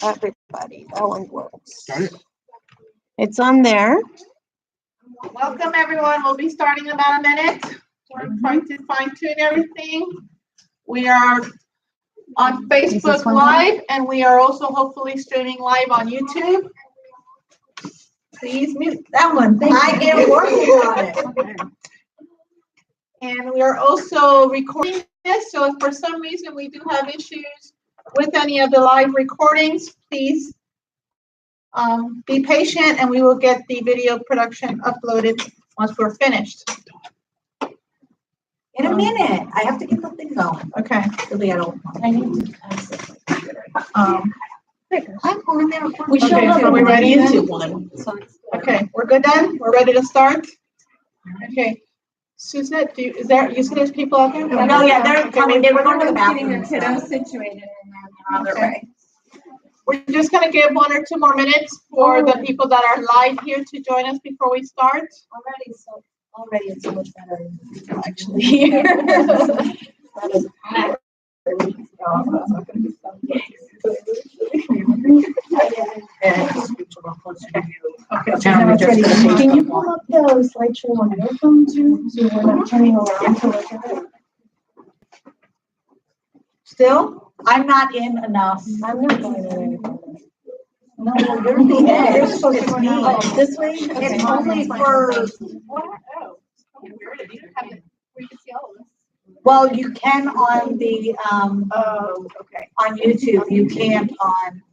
everybody. That one works. Got it? It's on there. Welcome, everyone. We'll be starting in about a minute. We're trying to fine tune everything. We are on Facebook Live, and we are also hopefully streaming live on YouTube. Please mute that one. Thank you. I am working on it. And we are also recording this, so if for some reason we do have issues with any of the live recordings, please be patient and we will get the video production uploaded once we're finished. In a minute. I have to get something going. Okay. Really, I need to. I'm going there. We should have Are we ready? YouTube one. Okay, we're good then? We're ready to start? Okay. Suzette, you said there's people out there? No, yeah, they're coming. They were going to the Getting bathroom. their kiddos situated and then on their way. We're just gonna give 1 or 2 more minutes for the people that are live here to join us before we start. Already it's so much better than people actually here. That is Can you pull up the slideshow on your phone too? So we're not turning around to look at it. Still, I'm not in enough. I'm not going to. No, you're the edge. You're supposed to go It's me. down. This way? It's only for, well, you can on the, Okay. on YouTube, you can't on.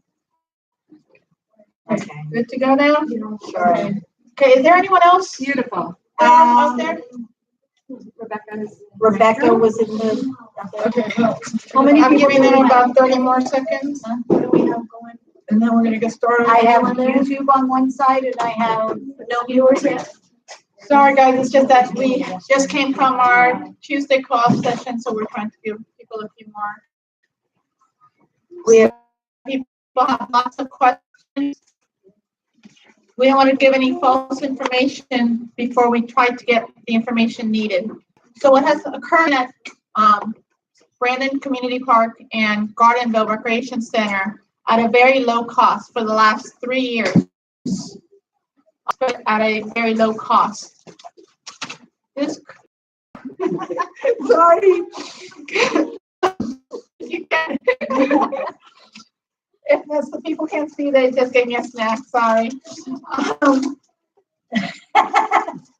Okay. Good to go now? Sure. Okay, is there anyone else? Beautiful. Out there? Rebecca was in the. Okay. How many I'm people giving do them we have? about 30 more seconds. What do we have going? And then we're gonna get started. I have YouTube on one side and I have no viewers yet. Sorry, guys, it's just that we just came from our Tuesday co-op session, so we're trying to give people a few more. We have people have lots of questions. We don't want to give any false information before we try to get the information needed. So what has occurred at Brandon Community Park and Gardenville Recreation Center at a very low cost for the last 3 years, at a very low cost. This, sorry. If that's the people can't see, they just gave me a snack, sorry.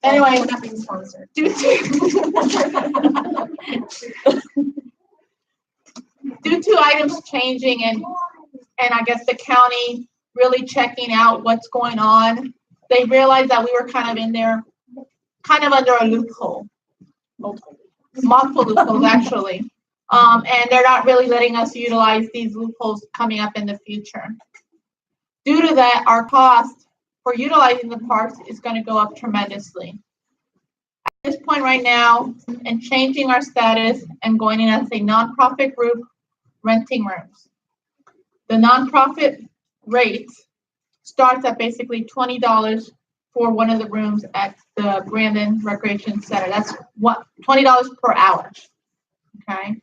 Anyway, Not being sponsored. due to items changing and I guess the county really checking out what's going on, they realized that we were kind of in there, kind of under a loophole. Multiple loopholes, actually. And they're not really letting us utilize these loopholes coming up in the future. Due to that, our cost for utilizing the parks is going to go up tremendously. At this point right now, and changing our status and going in as a nonprofit group, renting rooms. The nonprofit rate starts at basically $20 for one of the rooms at the Brandon Recreation Center. That's what $20 per hour. Okay.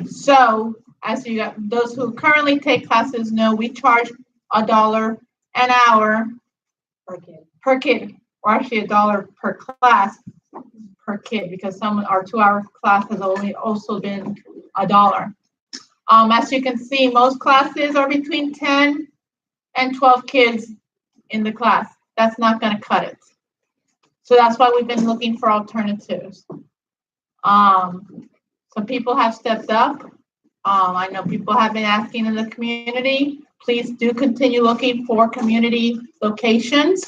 So, as you got those who currently take classes know, we charge $1 an hour per kid, or actually $1 per class per kid, because our 2-hour class has only also been $1. As you can see, most classes are between 10 and 12 kids in the class. That's not going to cut it. So that's why we've been looking for alternatives. Some people have stepped up. I know people have been asking in the community. Please do continue looking for community locations.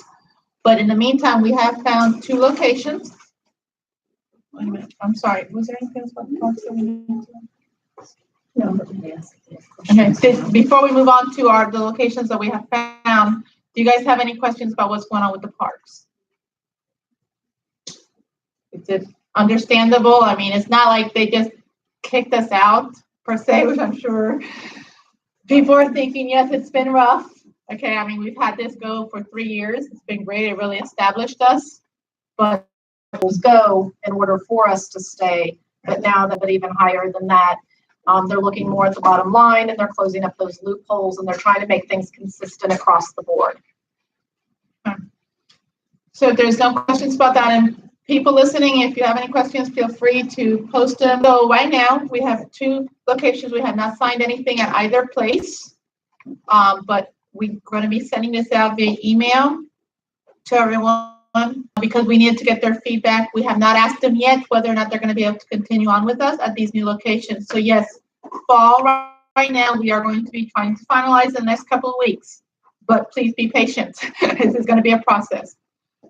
But in the meantime, we have found 2 locations. Wait a minute. I'm sorry. Was there anything else about the parks that we need to? No. Okay. So before we move on to the locations that we have found, do you guys have any questions about what's going on with the parks? Is it understandable? I mean, it's not like they just kicked us out per se, which I'm sure people are thinking, yes, it's been rough. Okay, I mean, we've had this go for 3 years. It's been great. It really established us. But Go in order for us to stay, but now that even higher than that. They're looking more at the bottom line and they're closing up those loopholes and they're trying to make things consistent across the board. So if there's no questions about that, and people listening, if you have any questions, feel free to post them. So right now we have 2 locations. We have not signed anything at either place, but we're going to be sending this out via email to everyone because we need to get their feedback. We have not asked them yet whether or not they're going to be able to continue on with us at these new locations. So yes, fall right now we are going to be trying to finalize in the next couple of weeks, but please be patient. This is going to be a process.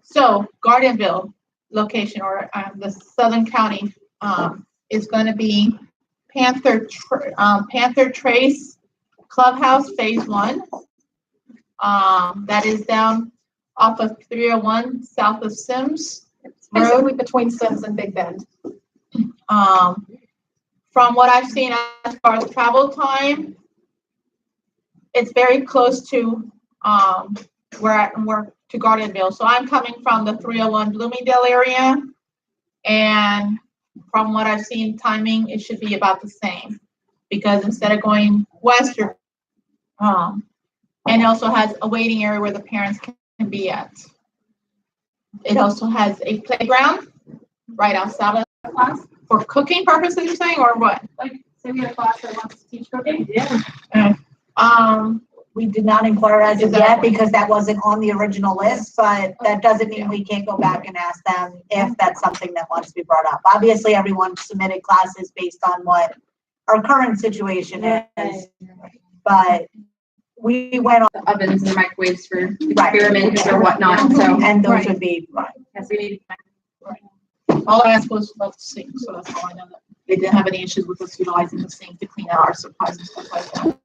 So Gardenville location, or the Southern County, is going to be Panther Trace Clubhouse Phase 1. That is down off of 301 south of Sims Road, between Sims and Big Bend. From what I've seen as far as travel time, it's very close to where to Gardenville. So I'm coming from the 301 Bloomingdale area, and from what I've seen timing, it should be about the same, because instead of going west, you're and it also has a waiting area where the parents can be at. It also has a playground right outside of the class for cooking purposes, you're saying, or what? Like, say we have a class that wants to teach cooking. Yeah. We did not inquire as of yet because that wasn't on the original list, but that doesn't mean we can't go back and ask them if that's something that wants to be brought up. Obviously, everyone submitted classes based on what our current situation is, but we went on. The ovens and microwaves for Right. experiments or whatnot, so. And those Right. would be, Yes, we need. All I asked was about the sink, so that's all I know. That they didn't have any issues with us utilizing the sink to clean out our supplies and stuff like that.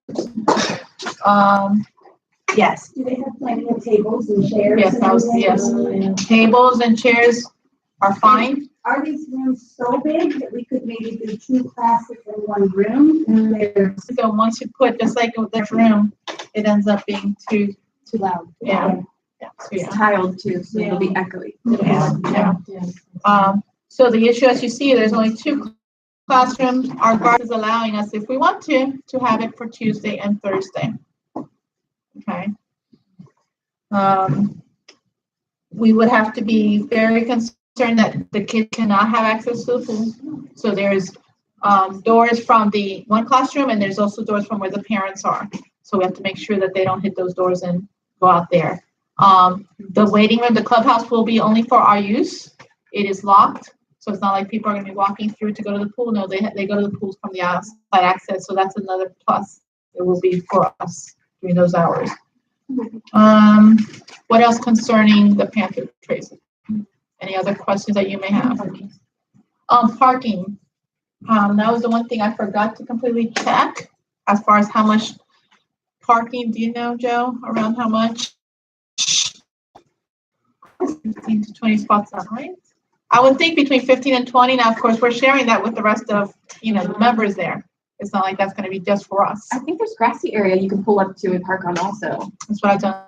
yes. Do they have plenty of tables and chairs? Yes, that was, yes. Tables and chairs are fine. Are these rooms so big that we could maybe do 2 classes in 1 room? So once you put, just like with this room, it ends up being too loud. Yeah. Yeah. So, It's yeah. tiled too, so it'll be echoey. Yeah. So the issue, as you see, there's only 2 classrooms. Our guard is allowing us, if we want to have it for Tuesday and Thursday. Okay. We would have to be very concerned that the kids cannot have access to the pool. So there's doors from the one classroom, and there's also doors from where the parents are. So we have to make sure that they don't hit those doors and go out there. The waiting room, the clubhouse will be only for our use. It is locked. So it's not like people are going to be walking through to go to the pool. No, they go to the pools from the outside access. So that's another plus. It will be for us during those hours. What else concerning the Panther Trace? Any other questions that you may have? Parking. That was the one thing I forgot to completely check as far as how much parking. Do you know, Joe, around how much? 15 to 20 spots, right? I would think between 15 and 20. Now, of course, we're sharing that with the rest of, the members there. It's not like that's going to be just for us. I think there's grassy area you can pull up to and park on also. That's what I done.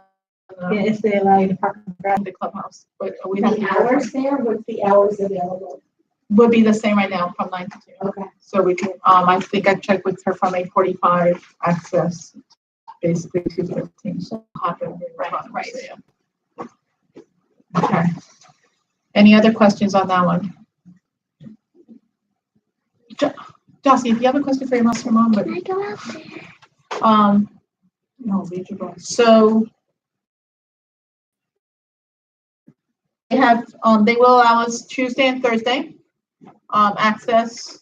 Yeah, if they allow you to park At the clubhouse, but we have the hours there, what's the hours available? would be the same right now from 9 to 2. Okay. So we can, I think I checked with her from 8:45 access, basically 2:15. So right. So, yeah. Okay. Any other questions on that one? Jossie, if you have a question for your mom, but. Can I go out there? No, read your book. So. They will allow us Tuesday and Thursday, access.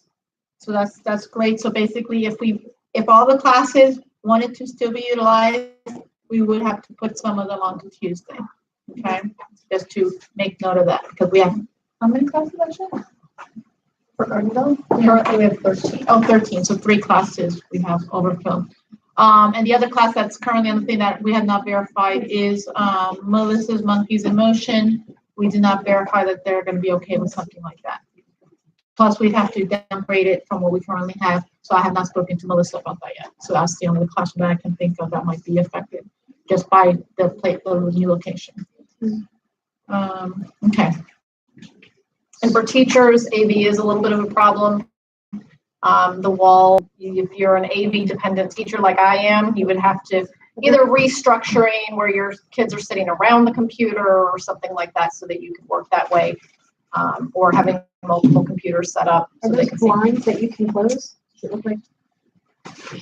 So that's great. So basically, if all the classes wanted to still be utilized, we would have to put some of them onto Tuesday. Okay, just to make note of that, because we have, how many classes actually? For Gardenville? Currently we have 13. Oh, 13, so 3 classes we have overflow. And the other class that's currently on the thing that we have not verified is Melissa's Monkeys in Motion. We did not verify that they're going to be okay with something like that. Plus, we'd have to downgrade it from what we currently have. So I have not spoken to Melissa about that yet. So that's the only classroom that I can think of that might be affected just by the new location. Okay. And for teachers, AV is a little bit of a problem. The wall, if you're an AV dependent teacher like I am, you would have to either restructuring where your kids are sitting around the computer or something like that so that you can work that way. Or having multiple computers set up. Are So they those can see. blinds that you can close? Does it look like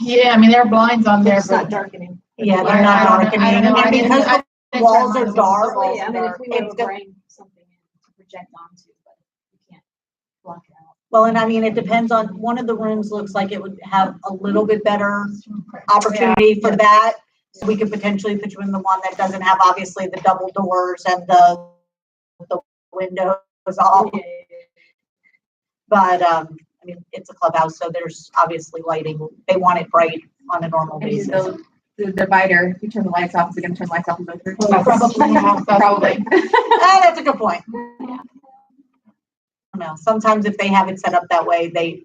Yeah, I mean, there are blinds on there, it's not but. darkening? Yeah, they're not darkening, I don't know. and because I the walls are dark, Yeah, I mean, if we were it's to good. bring something in to project onto, but you can't block it out. Well, and I mean, it depends on, one of the rooms looks like it would have a little bit better opportunity for that. So we could potentially put you in the one that doesn't have obviously the double doors and the windows all. But, I mean, it's a clubhouse, so there's obviously lighting. They want it bright on a normal Maybe basis. the divider, if you turn the lights off, is it gonna turn the lights off and go through? Probably, yeah, Probably. That's a good point. I don't know. Sometimes if they have it set up that way, they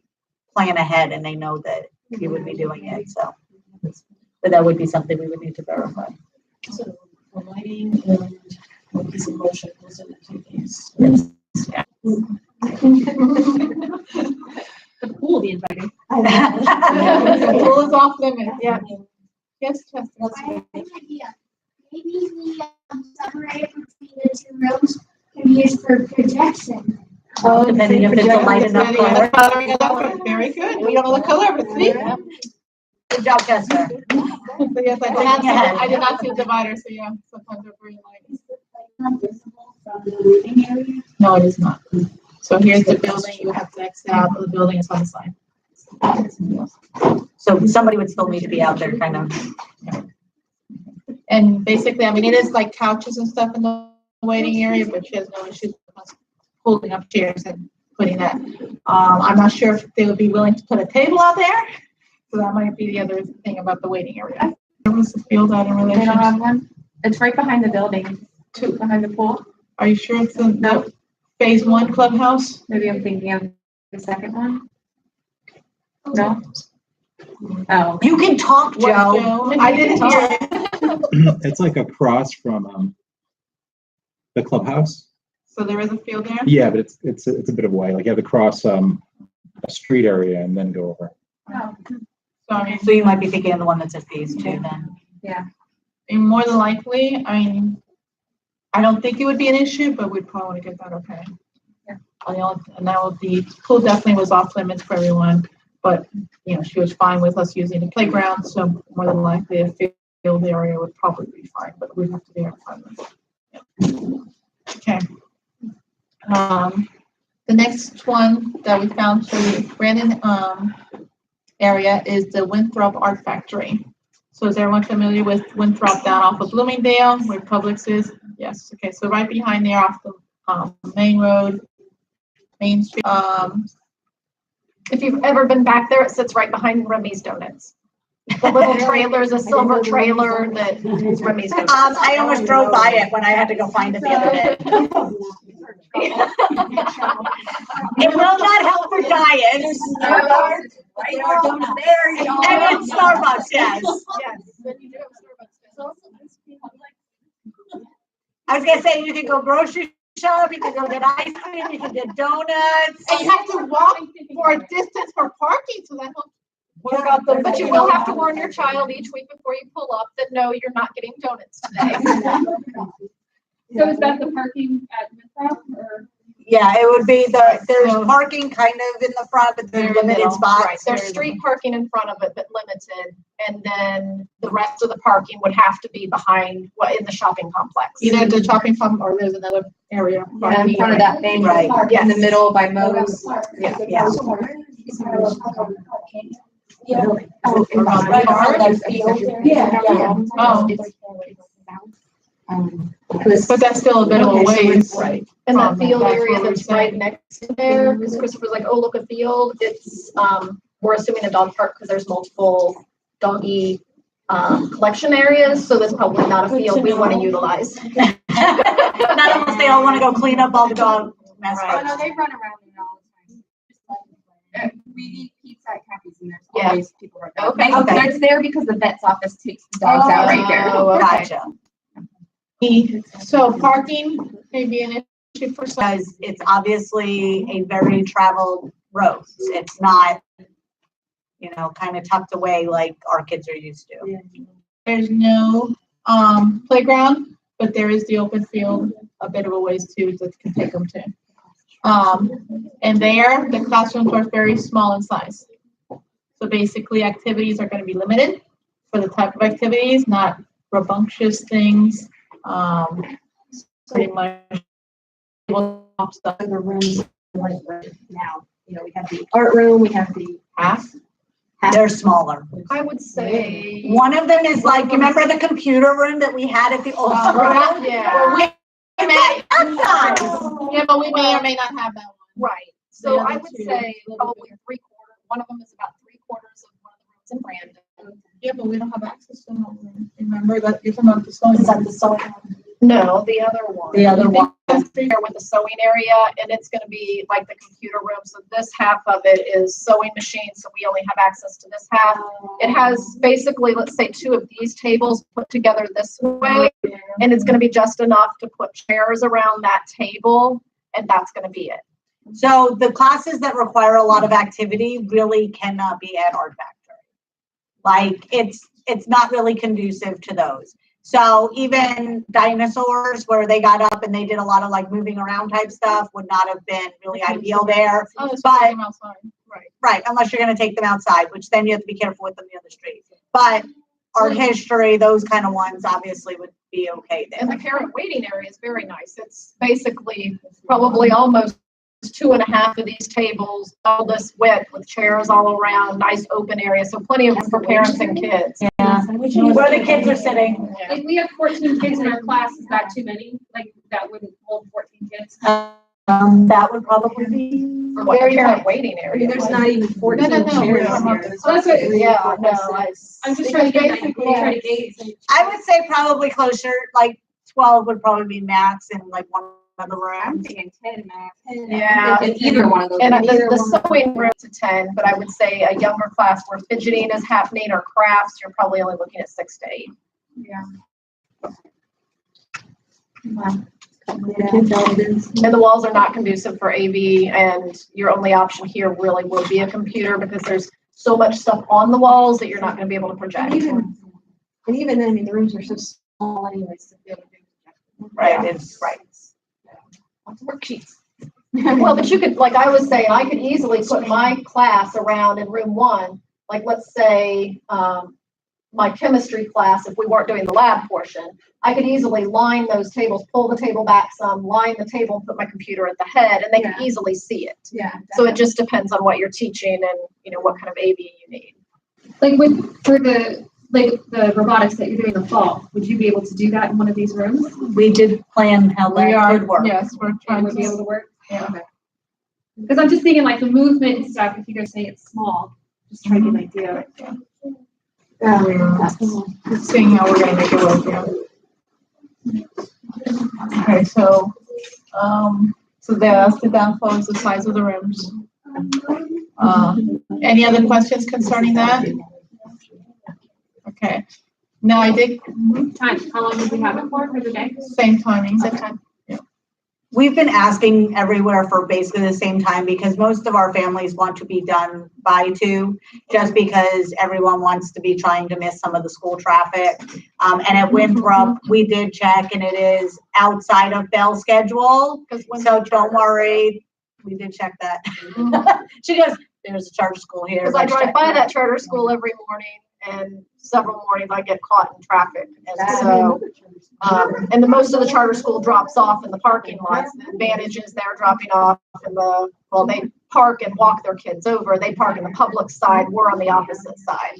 plan ahead and they know that you would be doing it, so. But that would be something we would need to verify. So the lighting and what piece of motion goes into these. The pool will be inviting. The pool is off limits, yeah. Yes, Chester. I have an idea. Maybe the separator between the two rooms can be used for projection. Oh, Depending if it's a light enough color. Coloring it up, very good. We don't know the color, but see. Good job, Chester. So yes, I did not see the divider, so yeah, sometimes they're very light. No, it is not. So here's the building, you have to exit out, the building is on the side. So somebody would still need to be out there kind of. And basically, I mean, it is like couches and stuff in the waiting area, but she has no issues with holding up chairs and putting that. I'm not sure if they would be willing to put a table out there. So that might be the other thing about the waiting area. There was a field out in They relation. don't have one? It's right behind the building, behind the pool. Are you sure it's in the phase 1 clubhouse? Maybe I'm thinking of the second one? No? Oh. You can talk, What, Joe. Joe? I didn't hear it. It's like across from the clubhouse. So there is a field there? Yeah, but it's a bit of a way. Like you have to cross a street area and then go over. Sorry. So you might be thinking of the one that says phase 2 then. And more than likely, I mean, I don't think it would be an issue, but we'd probably want to get that okay. Yeah. And that would be, pool definitely was off limits for everyone, but, you know, she was fine with us using the playground, so more than likely a field area would probably be fine, but we'd have to verify that. Okay. The next one that we found for the Brandon, area is the Winthrop Art Factory. So is everyone familiar with Winthrop down off of Bloomingdale, where Publix is? Yes, okay, so right behind there off the main road, Main Street. If you've ever been back there, it sits right behind Remy's Donuts. The little trailer is a silver trailer that is Remy's Donuts. I almost drove by it when I had to go find it the other day. It will not help for diets. And it's Starbucks, yes. I was gonna say, you can go grocery shop, you can go get ice cream, you can get donuts. And you have to walk for a distance for parking, so that helps. But you will have to warn your child each week before you pull up that no, you're not getting donuts today. So is that the parking at Winthrop or? Yeah, it would be there's parking kind of in the front, but there's limited Right, spots. there's street parking in front of it, but limited, and then the rest of the parking would have to be behind, in the shopping complex. Either the shopping complex or there's another area. Yeah, in front of that main, Right. in the middle by Mo's. Yeah. Yeah. But that's still a bit of a ways. Right. And that field That's area what we're that's right saying. next to there, because Christopher's like, oh, look, a field, it's, we're assuming a dog park, because there's multiple doggy, collection areas, so that's probably not a field we want to utilize. Not unless they all want to go clean up all the dog mess. Oh, no, they run around there all the time. We eat pizza at Kathy's and there's Yeah. always people right there. Okay, so Okay. it's there because the vet's office takes the dogs out right there. Oh, okay. Gotcha. So parking may be an issue for some. Because it's obviously a very traveled road. It's not you know, kind of tucked away like our kids are used to. There's no playground, but there is the open field, a bit of a ways too that can take them to. And there, the classrooms are very small in size. So basically, activities are going to be limited for the type of activities, not rambunctious things. Pretty much. The rooms like now, you know, we have the art room, we have the Half. They're smaller. I would say. One of them is like, remember the computer room that we had at the old school? Yeah. Yeah, but we may or may not have that one. Right, so The other I would two, say a little probably bigger. 3/4, one of them is about 3/4 of one of the rooms in Brandon. Yeah, but we don't have access to them. Remember that you're talking about the sewing. Is that the sewing? No, the other one. The other one. There with the sewing area, and it's gonna be like the computer room, so this half of it is sewing machines, so we only have access to this half. It has basically, let's say, 2 of these tables put together this way, and it's gonna be just enough to put chairs around that table, and that's gonna be it. So the classes that require a lot of activity really cannot be at Art Factory. Like, it's not really conducive to those. So even dinosaurs, where they got up and they did a lot of like moving around type stuff, would not have been really ideal there. Oh, it's But- putting them outside. Right. Right, unless you're gonna take them outside, which then you have to be careful with them on the other street. But art history, those kind of ones obviously would be okay And the there. parent waiting area is very nice. It's basically probably almost 2.5 of these tables, all this width with chairs all around, nice open area, so plenty of room for parents and kids. Yeah, where the kids are sitting. Like, we have 14 kids in our class, is that too many? Like, that wouldn't hold 14 kids? That would probably be. For what the parent waiting I area. mean, there's not even 14 No, no, no, we're chairs talking about here. the- So that's what, Yeah, no, I'm just trying to get, trying to gauge. I would say probably closer, like 12 would probably be max in like one of the I'm rooms. thinking 10 max. Yeah. In either one of those. And Either the one. sewing room to 10, but I would say a younger class where fidgeting is happening or crafts, you're probably only looking at 6 to 8. And the walls are not conducive for AV, and your only option here really will be a computer because there's so much stuff on the walls that you're not gonna be able to project. And even then, I mean, the rooms are so small anyways to be able to do. Right, it's, Right. Lots of worksheets. Well, but you could, like I was saying, I could easily put my class around in room 1, like let's say, my chemistry class, if we weren't doing the lab portion, I could easily line those tables, pull the table back some, line the table, and put my computer at the head, and they can Yeah. easily see it. Yeah. So it just depends on what you're teaching and, you know, what kind of AV you need. Like for the robotics that you're doing in the fall, would you be able to do that in one of these rooms? we did plan how We that are, could work. yes, we're And trying would be able to, to work? yeah. Because I'm just thinking like the movement and stuff, if you guys say it's small, just trying to get an idea. seeing how we're gonna make it work, yeah. Okay, so that's the downfall is the size of the rooms. Any other questions concerning that? Okay, now I did, Time, how long do we have it for the day? same timing, We've been asking everywhere for basically the same time because most of our families want to be done by 2, just because everyone wants to be trying to miss some of the school traffic. And at Winthrop, we did check and it is outside of Bell's schedule. So don't worry, we did check that. She goes, there's a charter school here. Because I let's drive check by that. that charter school every morning, and several mornings I get caught in traffic. And so, and the most of the charter school drops off in the parking lots. The advantage is they're dropping off in the, well, they park and walk their kids over. They park in the public side. We're on the opposite side.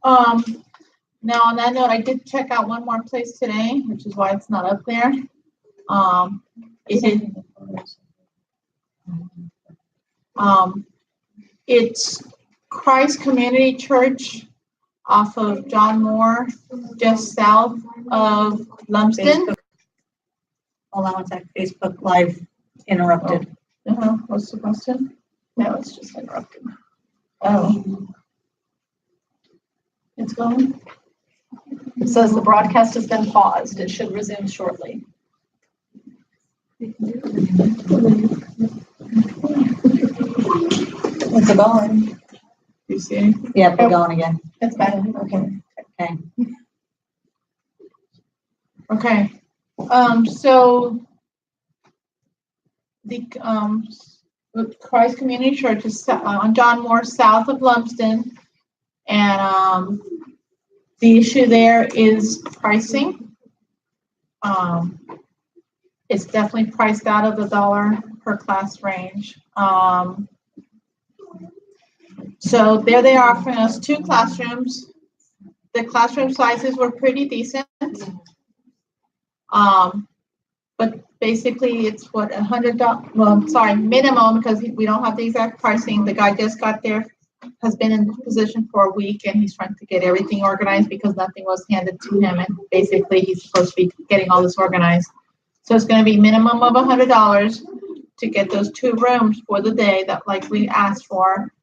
Now on that note, I did check out one more place today, which is why it's not up there. It's Christ Community Church off of John Moore, just south of Lumsden. Facebook. Hold on one sec, Facebook Live interrupted. What's the question? No, it's just interrupted. Oh. It's going? It says the broadcast has been paused. It should resume shortly. It's going. You see? Yeah, we're going again. That's better. Okay. Okay. Okay, so the, Christ Community Church is on John Moore, south of Lumsden. And, the issue there is pricing. It's definitely priced out of the $1 per class range. So there they are offering us 2 classrooms. The classroom sizes were pretty decent. But basically it's what, $100, well, sorry, minimum, because we don't have the exact pricing. The guy just got there, has been in position for a week, and he's trying to get everything organized because nothing was handed to him, and basically he's supposed to be getting all this organized. So it's gonna be minimum of $100 to get those 2 rooms for the day that like we asked for.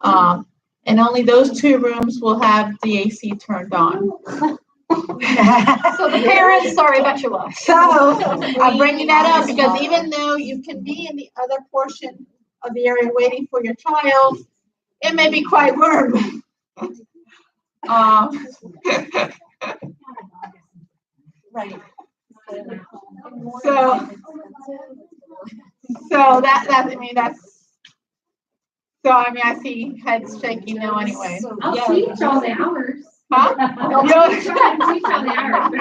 And only those 2 rooms will have the AC turned on. So the parents, sorry about your loss. So I'm bringing that up because even though you can be in the other portion of the area waiting for your child, it may be quite warm. Right. So I mean, that's, so I mean, I see heads shaking no anyway. I'll teach all the hours. Huh? I'll teach all the hours.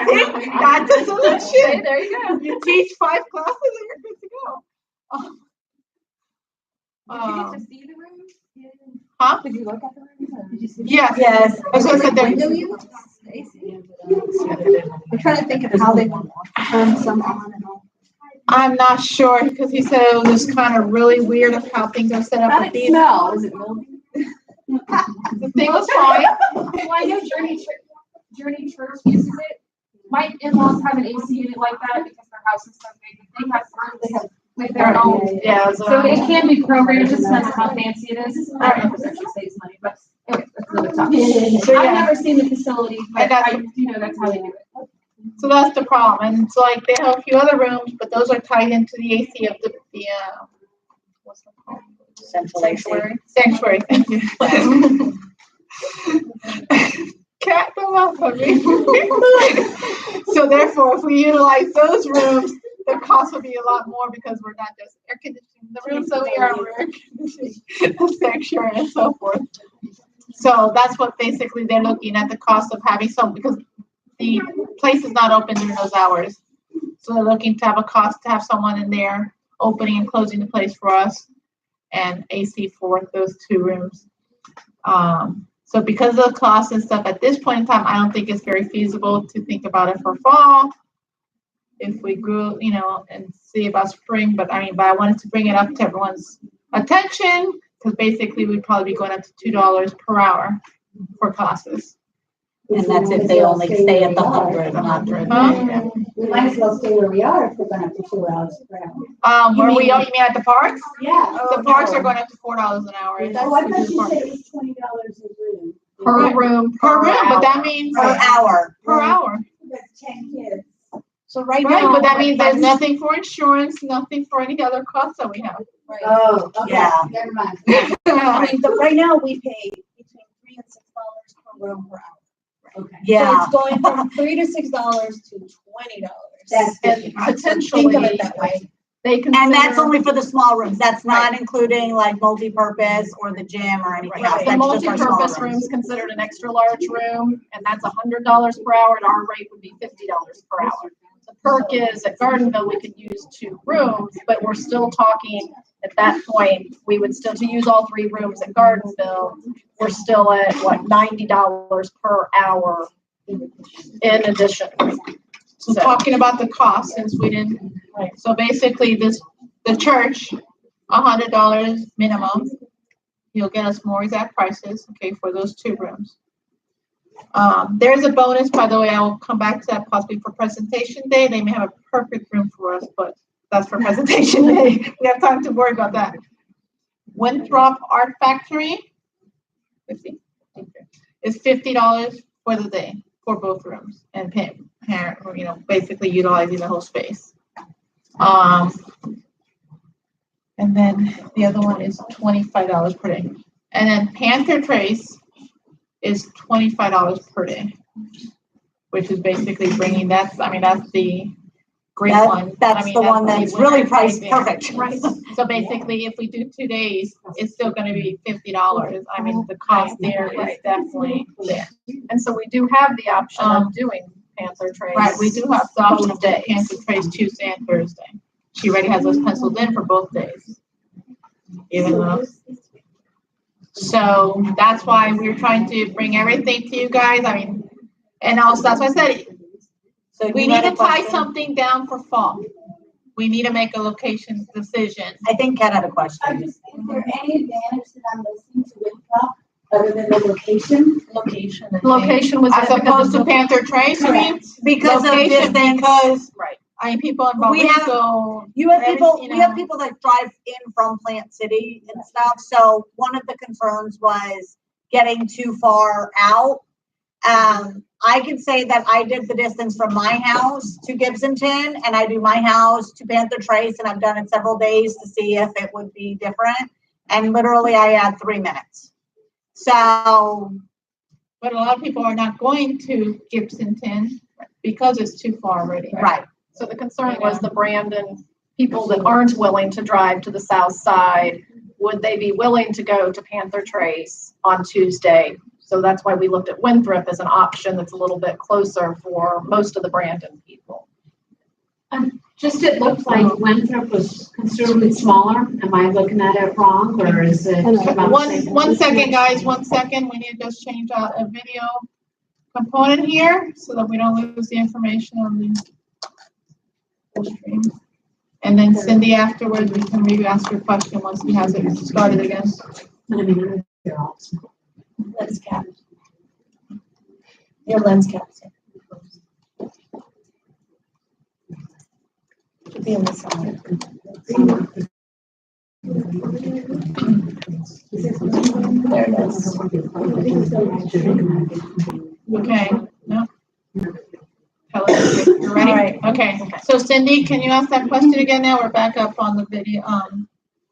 That's a solution. There you go. You teach 5 classes and you're good to go. Did you get to see the room? Huh? Did you look at the room? Did you see? Yes. Yes. I was gonna say there. I'm trying to think of how they want to turn some on and off. I'm not sure because he said it was kind of really weird of how things are set up. How with did it these. smell? Is it milky? The thing was fine. Well, I know Journey Church uses it. My in-laws have an AC unit like that because their house is so big. They have rooms with their own. Yeah. So it can be programmed, it just depends on how fancy it is. I don't know if it actually saves money, but anyway, that's another topic. So, I've yeah. never seen the facility, but And that's- I do know that's how they do it. So that's the problem. And it's like they have a few other rooms, but those are tied into the AC of the what's it called? Central AC. Sanctuary. Thank you. Cat go off of me. So therefore, if we utilize those rooms, the cost will be a lot more because we're not just air conditioning the rooms that we are, we're air conditioning the sanctuary and so forth. So that's what basically they're looking at, the cost of having some, because the place is not open during those hours. So they're looking to have a cost to have someone in there opening and closing the place for us, and AC for those 2 rooms. So because of the cost and stuff at this point in time, I don't think it's very feasible to think about it for fall. If we grew, and see about spring, but I wanted to bring it up to everyone's attention because basically we'd probably be going up to $2 per hour for classes. And that's if they only stay at the 100, not. Huh? We might as well stay where we are if we're gonna have to 2 hours per hour. Where we are, you mean at the parks? Yeah. The parks are going up to $4 an hour. Oh, I thought you said it was $20 a room. Per room, Per room, but that hour. means Per hour. per hour. That's 10 kids. So right Right, now. but that means there's nothing for insurance, nothing for any other costs that we have. Oh, okay, Yeah. never mind. I mean, right now we pay between $3 and $6 per room per hour. Okay. Yeah. So it's going from $3 to $6 to $20. That's And good. potentially, Think of it that way. they consider. And that's only for the small rooms. That's not including like multi-purpose or the gym or anything else. Right. The That's just our small multi-purpose rooms. room's considered an extra large room, and that's $100 per hour, and our rate would be $50 per hour. The perk is at Gardenville, we could use 2 rooms, but we're still talking, at that point, we would still, to use all 3 rooms at Gardenville, we're still at, what, $90 per hour in addition. So talking about the cost, since we didn't, so basically the church, $100 minimum. You'll get us more exact prices, okay, for those 2 rooms. There's a bonus, by the way, I will come back to that possibly for presentation day. They may have a perfect room for us, but that's for presentation day. We have time to worry about that. Winthrop Art Factory, 50, is $50 for the day for both rooms and parent, basically utilizing the whole space. And then the other one is $25 per day. And then Panther Trace is $25 per day, which is basically bringing, that's the great one. That's the one that's really priced perfect. Right. So basically, if we do 2 days, it's still gonna be $50. I mean, the cost there is definitely there. And so we do have the option of doing Panther Trace. Right, we do have the option of doing Panther Trace Tuesday and Thursday. She already has those penciled in for both days. Even though. So that's why we're trying to bring everything to you guys. I mean, and also that's why I said, So we you need had to a tie question? something down for fall. We need to make a location decision. I think Ken had a I'm question. just, is there any advantage that I'm listening to Winthrop other than the location? Location. I think. Location was. As opposed to Panther Trace, you mean? Because of Location, distance. because, Right. I mean, people in We have- Valrico, You have people, You we have know. people that drive in from Plant City and stuff, so one of the concerns was getting too far out. I can say that I did the distance from my house to Gibsonton, and I do my house to Panther Trace, and I've done it several days to see if it would be different. And literally I had 3 minutes. So, but a lot of people are not going to Gibsonton because it's too far already. right, So the concern was the Brandon people that aren't willing to drive to the south side, would they be willing to go to Panther Trace on Tuesday? So that's why we looked at Winthrop as an option that's a little bit closer for most of the Brandon people. Just it looked like Winthrop was considerably smaller. Am I looking at it wrong, or is it? about the same? One second, guys, 1 second. We need to just change out a video component here so that we don't lose the information on the stream. And then Cindy, afterwards, we can maybe ask your question once he has it started again. Lens cap. Your lens caps. Should be on the side. There it is. Okay, no? Hello, you're ready? Okay, so Cindy, can you ask that question again now? We're back up on the video.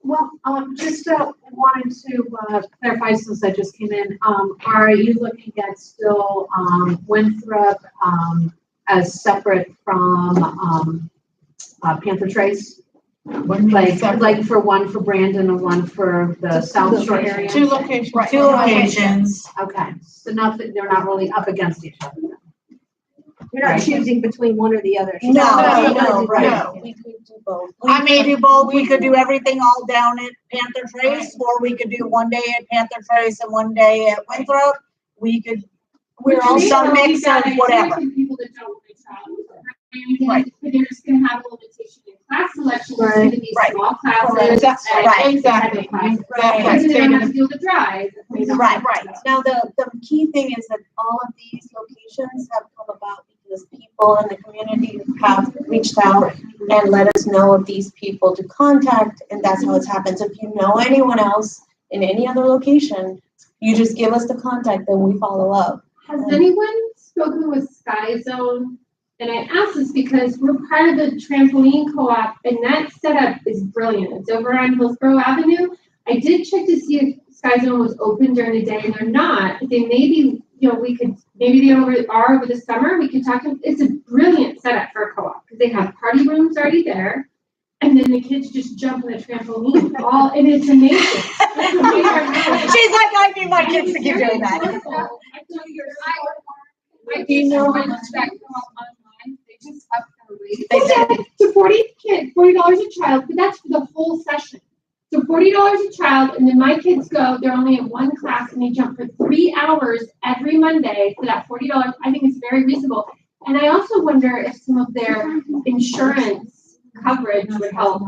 Well, just wanted to clarify since I just came in. Are you looking at still Winthrop as separate from Panther Trace? Like for one for Brandon and one for the South Shore area? Two locations. Right. two locations. Okay, so nothing, they're not really up against each other then? You're not choosing between one or the other. No, right. No. We could do both. I mean, do both. We could do everything all down at Panther Trace, or we could do one day at Panther Trace and one day at Winthrop. We could, we're all some mix of whatever. People that don't want to travel. Right. But they're just gonna have a limitation in class selection, it's gonna be Right. small classes. Right, exactly. Right. Right. They don't have to deal with the drive. Right. Now, the key thing is that all of these locations have come about because people in the community have reached out and let us know of these people to contact, and that's how it's happened. So if you know anyone else in any other location, you just give us the contact, then we follow up. Has anyone spoken with Sky Zone? And I ask this because we're part of the trampoline co-op, and that setup is brilliant. It's over on Hillsborough Avenue. I did check to see if Sky Zone was open during the day, and they're not. But they maybe, we could, maybe they are over the summer. We could talk to them. It's a brilliant setup for a co-op because they have party rooms already there. And then the kids just jump on the trampoline and it's amazing. She's like, I need my kids to keep doing that. Do you know how much that co-op online? They just up their rate. They said to $40 a child, but that's for the whole session. So $40 a child, and then my kids go, they're only in one class and they jump for 3 hours every Monday for that $40. I think it's very reasonable. And I also wonder if some of their insurance coverage would help.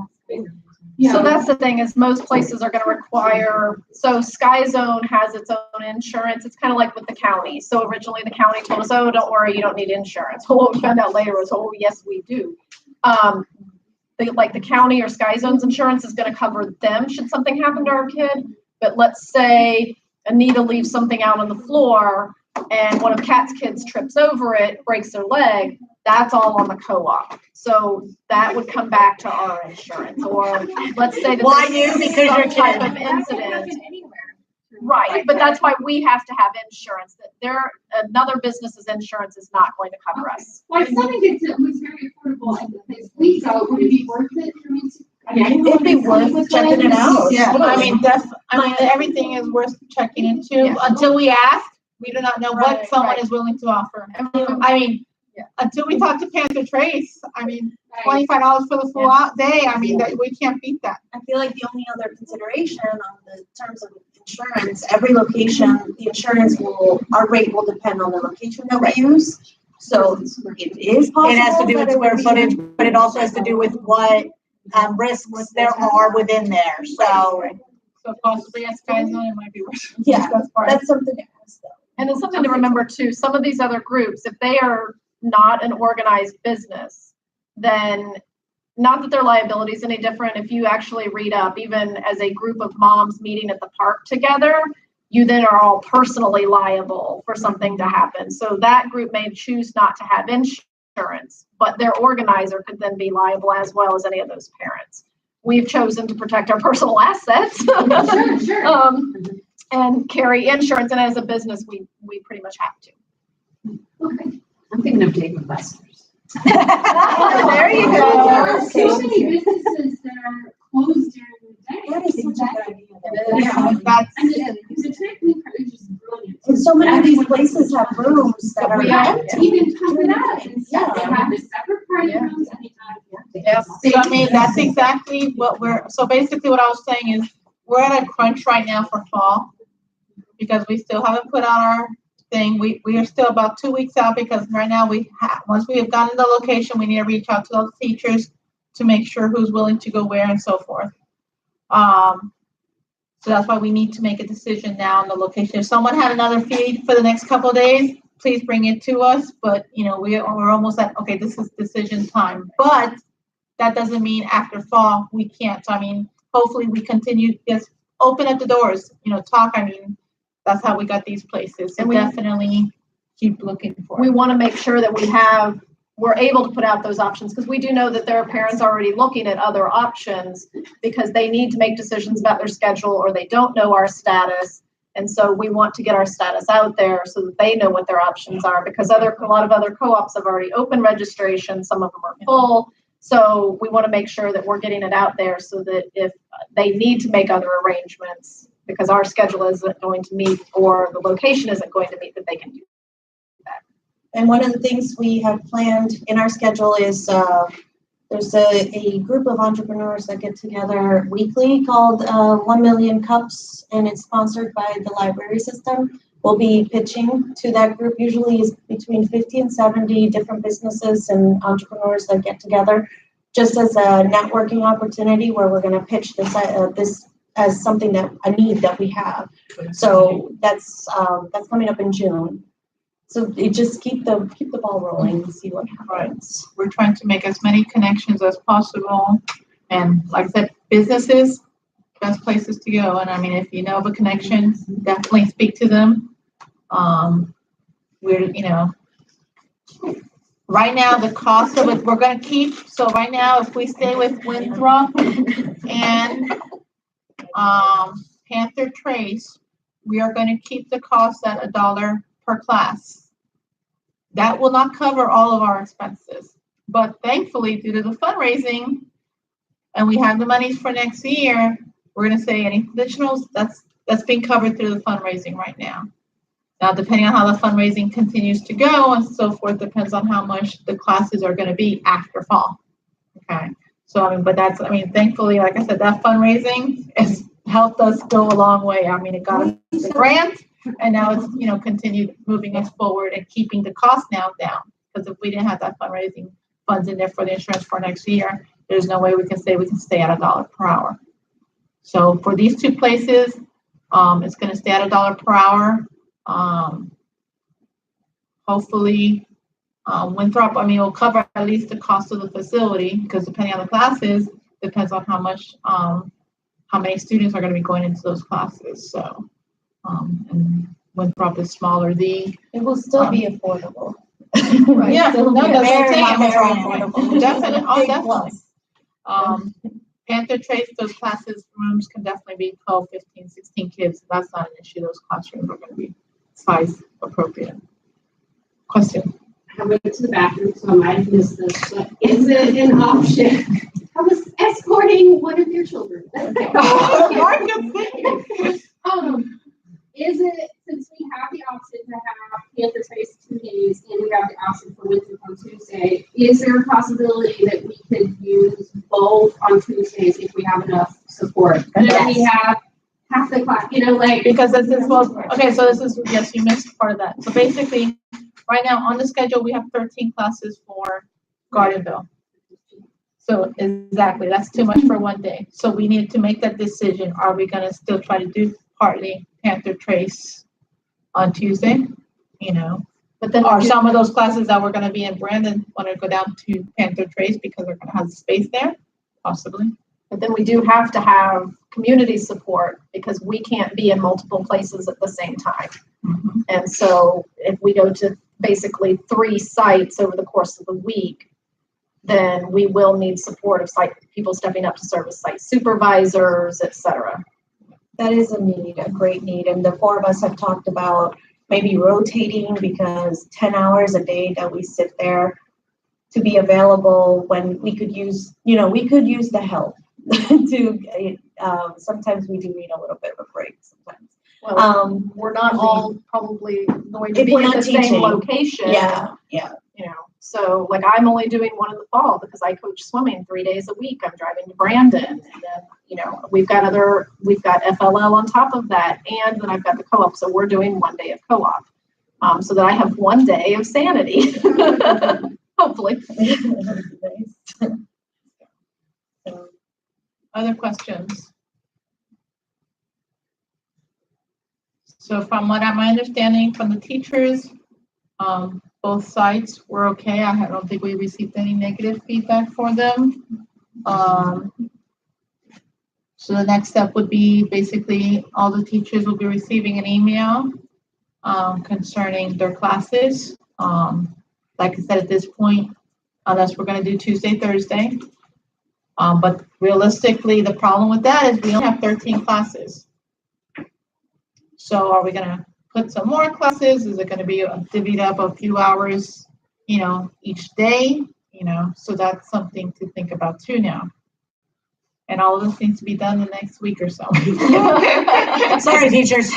So that's the thing is most places are going to require, so Sky Zone has its own insurance. It's kind of like with the county. So originally the county told us, oh, don't worry, you don't need insurance. Well, what we found out later was, oh, yes, we do. Like the county or Sky Zone's insurance is going to cover them should something happen to our kid. But let's say Anita leaves something out on the floor and one of Kat's kids trips over it, breaks their leg, that's all on the co-op. So that would come back to our insurance. Or let's say that Why there's you? Because some you're type kid. of incident. Right, but that's why we have to have insurance, that another business's insurance is not going to cover us. Well, if something was very affordable at the place we go, would it be worth it for me to? I mean, I didn't know It'd be what it worth was checking it like. out. Yeah, I mean, everything is worth checking into Yeah. until we ask. We do not know what Right, someone right. is willing to offer. I mean, until we talk to Panther Trace, I mean, Right. $25 for the full day, I mean, we can't beat that. I feel like the only other consideration on the terms of insurance, every location, the insurance our rate will depend on the location that we use. So it is possible. It has to do with that it would square be- footage, but it also has to do with what risks there are within there, so. So possibly at Sky Zone, it might be worth. Yeah, That's part. that's something to ask though. And then something to remember too, some of these other groups, if they are not an organized business, then not that their liability is any different. If you actually read up, even as a group of moms meeting at the park together, you then are all personally liable for something to happen. So that group may choose not to have insurance, but their organizer could then be liable as well as any of those parents. We've chosen to protect our personal assets. Sure. And carry insurance, and as a business, we pretty much have to. Okay. I'm thinking of taking classes. There you There go. are so many businesses that are closed during the day. That is such a good idea. Yeah, that's, And the trampoline park is just brilliant. And so many of these places have rooms that are empty. Even pump it up and stuff. They have the separate party rooms anytime. yes. So I mean, that's exactly what so basically what I was saying is we're at a crunch right now for fall because we still haven't put out our thing. We are still about 2 weeks out because right now once we have gotten the location, we need to reach out to those teachers to make sure who's willing to go where and so forth. So that's why we need to make a decision now on the location. If someone had another feed for the next couple of days, please bring it to us. But we're almost at, okay, this is decision time. But that doesn't mean after fall we can't. So I mean, hopefully we continue, just open up the doors, talk. I mean, that's how we got these places. So And we definitely keep looking for We it. want to make sure that we're able to put out those options, because we do know that there are parents already looking at other options because they need to make decisions about their schedule or they don't know our status. And so we want to get our status out there so that they know what their options are, because a lot of other co-ops have already opened registration. Some of them are full. So we want to make sure that we're getting it out there so that if they need to make other arrangements because our schedule isn't going to meet or the location isn't going to meet, that they can do that. And one of the things we have planned in our schedule is there's a group of entrepreneurs that get together weekly called 1 Million Cups, and it's sponsored by the library system. We'll be pitching to that group. Usually is between 50 and 70 different businesses and entrepreneurs that get together just as a networking opportunity where we're going to pitch this as something a need that we have. So that's coming up in June. So it just keep the ball rolling and see what happens. We're trying to make as many connections as possible. And like I said, businesses, best places to go. And I mean, if you know of a connection, definitely speak to them. Right now the cost of it, we're going to keep. So right now, if we stay with Winthrop and Panther Trace, we are going to keep the cost at $1 per class. That will not cover all of our expenses, but thankfully, due to the fundraising, and we have the monies for next year, we're going to say any additionals that's being covered through the fundraising right now. Now, depending on how the fundraising continues to go and so forth, depends on how much the classes are going to be after fall. Okay, so thankfully, like I said, that fundraising has helped us go a long way. I mean, it got us the grant. And now it's, continued moving us forward and keeping the cost now down. Because if we didn't have that fundraising funds in there for the insurance for next year, there's no way we can say we can stay at $1 per hour. So for these two places, it's going to stay at $1 per hour. Hopefully, Winthrop, will cover at least the cost of the facility, because depending on the classes, depends on how many students are going to be going into those classes. So. And Winthrop is smaller. It will still be affordable. Yeah, Still no, be that's very, what I'm very saying. affordable. Definitely, Big definitely. plus. Panther Trace, those classes, rooms can definitely be 12, 15, 16 kids. That's not an issue. Those classrooms are gonna be size appropriate. Question? I went to the bathroom, so I might have missed this, but is it an option? I was escorting one of your children. Is it, since we have the option to have Panther Trace 2 days and we have the option for Winter on Tuesday, is there a possibility that we could use both on Tuesdays if we have enough support? That we have half the class, like. Because this is, well, okay, so this is, yes, you missed part of that. So basically, right now on the schedule, we have 13 classes for Gardenville. So exactly, that's too much for one day. So we need to make that decision. Are we gonna still try to do partly Panther Trace on Tuesday? But then are some of those classes that were gonna be in Brandon wanna go down to Panther Trace because they're gonna have space there? Possibly. But then we do have to have community support because we can't be in multiple places at the same time. Mm-hmm. And so if we go to basically 3 sites over the course of the week, then we will need support of site people stepping up to serve as site supervisors, et cetera. That is a need, a great need, and the 4 of us have talked about maybe rotating because 10 hours a day that we sit there to be available when we could use, we could use the help to, sometimes we do need a little bit of a break sometimes. Well, we're not all probably going to If be we're at not the same teaching. location. Yeah. So like I'm only doing one in the fall because I coach swimming 3 days a week. I'm driving to Brandon, and then we've got FLL on top of that, and then I've got the co-op. So we're doing 1 day of co-op, so that I have 1 day of sanity, hopefully. Other questions? So from what I'm understanding from the teachers, both sites were okay. I don't think we received any negative feedback for them. So the next step would be basically all the teachers will be receiving an email concerning their classes. Like I said, at this point, unless we're going to do Tuesday, Thursday. But realistically, the problem with that is we only have 13 classes. So are we going to put some more classes? Is it going to be divvied up a few hours, each day? So that's something to think about too now. And all of this needs to be done the next week or so. Sorry, teachers.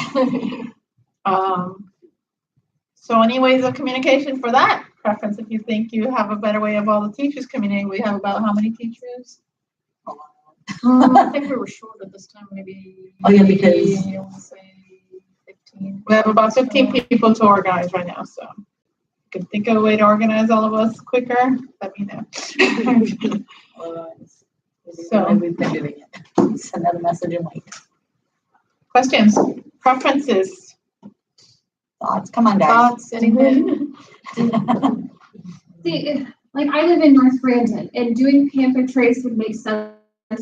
So any ways of communication for that preference? If you think you have a better way of all the teachers communicating, we have about how many teachers? I think we were short at this time, maybe. Oh, yeah, because. I want to say 15. We have about 15 people to organize right now, so if you can think of a way to organize all of us quicker, let me know. So we've been doing it. Send out a message and wait. questions, preferences, Thoughts? Come on, guys. thoughts, anything? See, like I live in North Brandon, and doing Panther Trace would make sense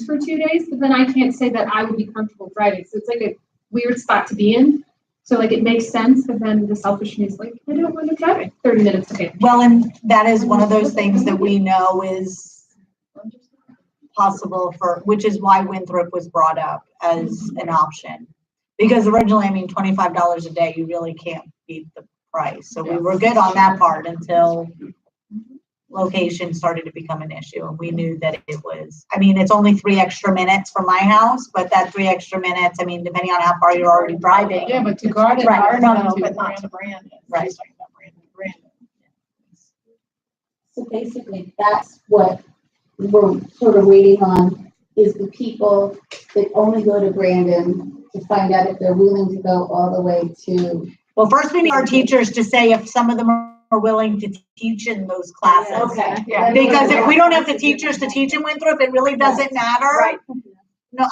for 2 days, but then I can't say that I would be comfortable driving. So it's like a weird spot to be in. So like it makes sense, but then the selfishness is like, I don't want to drive 30 minutes to Panther. Well, and that is one of those things that we know is possible which is why Winthrop was brought up as an option. Because originally, $25 a day, you really can't beat the price. So we were good on that part until location started to become an issue. And we knew that it was, it's only 3 extra minutes from my house, but that 3 extra minutes, depending on how far you're already driving. Yeah, but to Garden, Right. No, but not to Brandon. Right. So basically, that's what we're sort of waiting on, is the people that only go to Brandon to find out if they're willing to go all the way to. Well, first we need our teachers to say if some of them are willing to teach in those classes. Okay. Yeah. Because if we don't have the teachers to teach in Winthrop, it really doesn't matter. Right. No,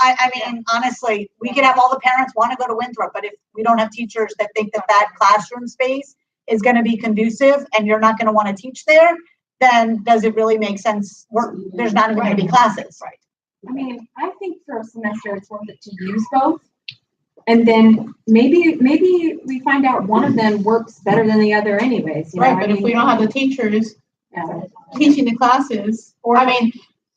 honestly, we could have all the parents want to go to Winthrop, but if we don't have teachers that think that classroom space is going to be conducive and you're not going to want to teach there, then does it really make sense? There's not even going to be classes. Right. I think for a semester it's worth it to use both. And then maybe we find out one of them works better than the other anyways. Right, but if we don't have the teachers teaching the classes,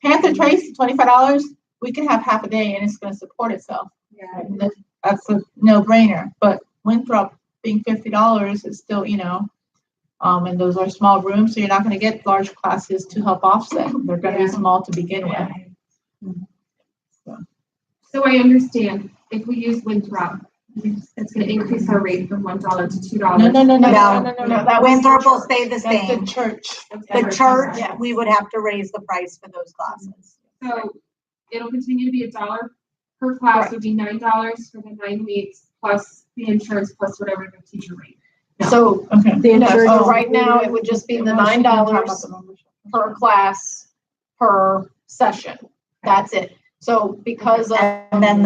Panther Trace, $25, we can have half a day and it's gonna support itself. Yeah. And that's a no-brainer, but Winthrop being $50 is still, and those are small rooms, so you're not gonna get large classes to help offset. They're gonna be Yeah. small to begin with. So I understand if we use Winthrop, it's gonna increase our rate from $1 to $2. No. No. That was Winthrop will stay the That's the same. church. The church, Yes. we would have to raise the price for those classes. So it'll continue to be $1 per class, would be $9 for the 9 weeks, plus the insurance, plus whatever the teacher rate. So, Okay. so right now, it would just be the $9 per class per session. That's it. So because of, And then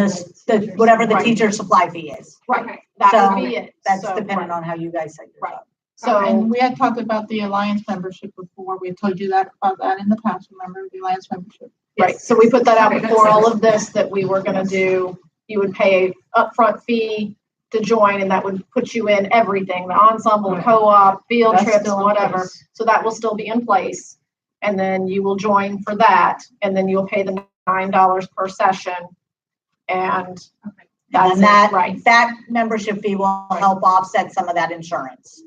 whatever the Right. teacher supply fee is. right, that So, would be it. That's So, dependent on how you guys set yours Right. up. So, And we had talked about the Alliance membership before. We had told you about that in the past, remember, the Alliance membership? right, so we put that out Okay, that's before all it. of this, that we were gonna do, you would pay a upfront fee to join, and that would put you in everything, the ensemble, Right. co-op, field That's trips, still in whatever. place. So that will still be in place. And then you will join for that, and then you'll pay the $9 per session. And that's And it, right? that membership fee will help offset some of that insurance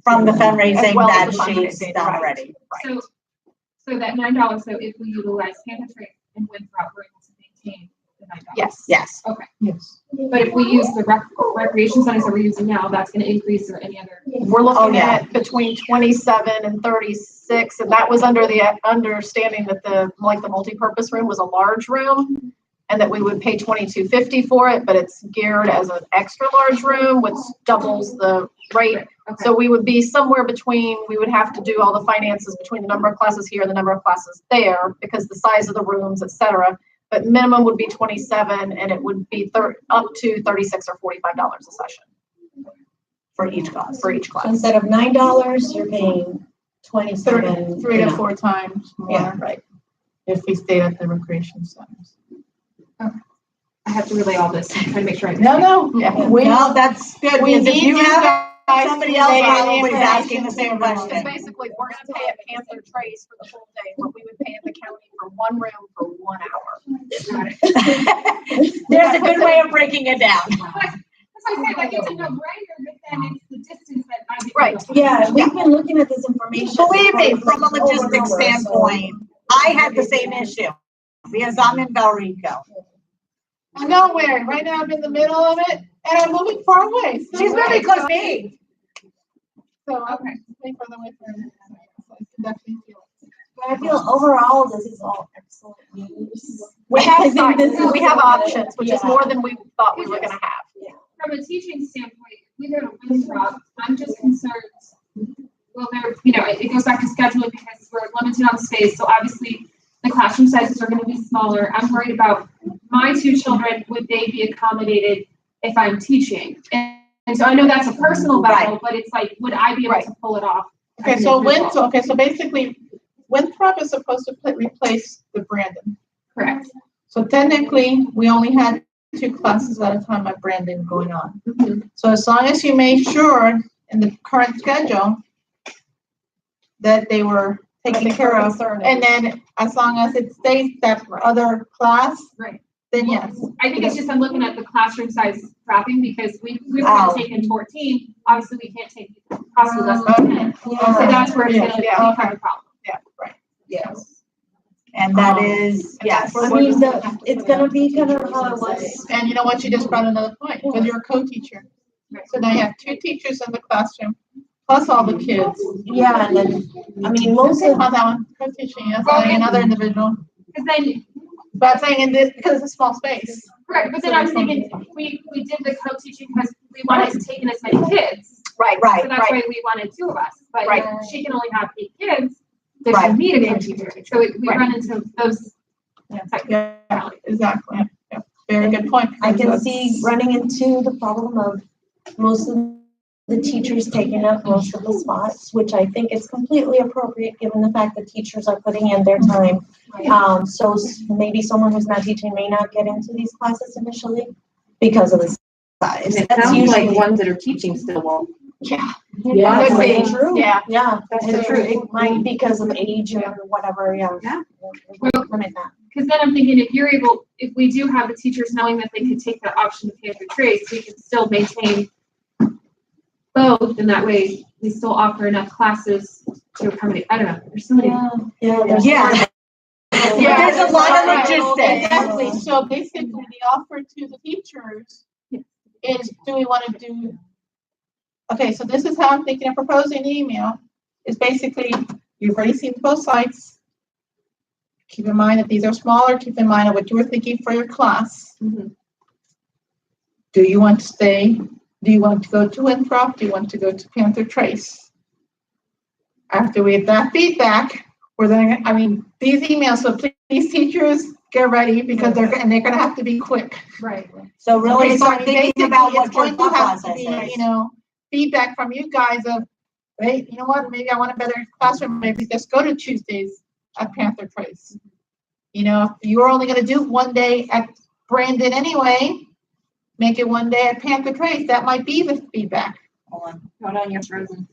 from the fundraising As well that as the she's fundraising, done right. already. So that $9, so if we utilize Canterbury and Winthrop, we're able to maintain the $9. Yes. Yes. Yes. But if we use the recreation centers that we're using now, that's gonna increase or any other. We're Oh, looking yeah. at between 27 and 36, and that was under the understanding that the multipurpose room was a large room, and that we would pay $22.50 for it, but it's geared as an extra large room, which doubles the rate. Okay. So we would be somewhere between, we would have to do all the finances between the number of classes here and the number of classes there, because the size of the rooms, et cetera. But minimum would be 27, and it would be up to $36 or $45 a session For each class. for each So class. instead of $9, you're paying 27. Three to four times Yeah. more. Right. If we stayed at the recreation centers. I have to relay all this, I'm trying to make sure I. No, Yeah. Well, that's good, We because if need you you have guys somebody to else relay any probably is asking the information same to everyone. So question. basically, we're gonna pay at Panther Trace for the whole day, what we would pay at the county for one room for 1 hour. There's a good way of breaking it down. That's what I said, like, it's a no-brainer, but then it's the distance that I get. Right. Yeah, we've been looking at this information. Believe me, for, from a like, over and logistics over, so- standpoint, I had the same issue, because I'm in Valrico. I know where. Right now I'm in the middle of it and I'm moving far away. So She's moving close to me. So, okay. Way further away from it. So I can definitely feel it. I feel overall, this is all excellent news. We have I think this is we have good. options, which is Yeah. more than we thought we were gonna have. From a teaching standpoint, if we go to Winthrop, I'm just concerned, well, it goes back to scheduling because we're limited on space, so obviously the classroom sizes are gonna be smaller. I'm worried about my 2 children, would they be accommodated if I'm teaching? And so I know that's a personal battle, but it's like, would I be able to pull it off? Okay, as an so individual? so basically Winthrop is supposed to replace the Brandon. Correct. So technically, we only had 2 classes at a time at Brandon going on. So as long as you made sure in the current schedule that they were taken care of, and then as long as it states that other class, Right. then yes. I think it's just I'm looking at the classroom size dropping because we were Oh. taking 14, obviously we can't take possibly less than 10. So that's where it's Yeah, gonna yeah, become a problem. Yeah, right. Yes. And that is, yes. I mean, it's gonna be kind of how it was. And you know what, you just brought another point, because you're a co-teacher. So now you have 2 teachers in the classroom, plus all the kids. Yeah, and then, I mean, most of, How's that one? Co-teaching, that's adding another individual. Because then, But I'm saying in this, because it's a small space. correct, but then I was thinking, we did the co-teaching because we wanted to take in as many kids. Right, Right, So that's why we wanted 2 of us, but Right. she can only have 8 kids. Does Right. she need a co-teacher? So we Right. run into those. Yeah, exactly. Yeah, very good point. I can see running into the problem of most of the teachers taking up most of the spots, which I think is completely appropriate, given the fact that teachers are putting in their time. So maybe someone who's not teaching may not get into these classes initially because of the size. It That's sounds usually like ones that are teaching still won't. Yeah. Yeah, Could be. that's true. Yeah. Yeah, That's it's the true. truth. It might because of age or whatever, yeah. Yeah. Limit that. because then I'm thinking if we do have the teachers knowing that they could take that option to Panther Trace, we can still maintain both, and that way we still offer enough classes to accommodate. I don't know. There's so many. Yeah. Yeah, There's a lot of logistics. Exactly, so basically the offer to the teachers is, do we want to do, okay, so this is how I'm thinking of proposing the email, is basically, you've already seen both sites. Keep in mind that these are smaller, keep in mind what you were thinking for your class. Mhm. Do you want to stay, do you want to go to Winthrop, do you want to go to Panther Trace? After we have that feedback, we're then, I mean, these emails, so please teachers, get ready, because they're gonna have to be quick. Right. So really Okay, so start thinking basically, about it's what your going to thought have to process be, is. you know, feedback from you guys of, wait, you know what, maybe I want a better classroom, maybe just go to Tuesdays at Panther Trace. You know, if you're only gonna do one day at Brandon anyway, make it one day at Panther Trace, that might be the feedback. Hold on, you're frozen.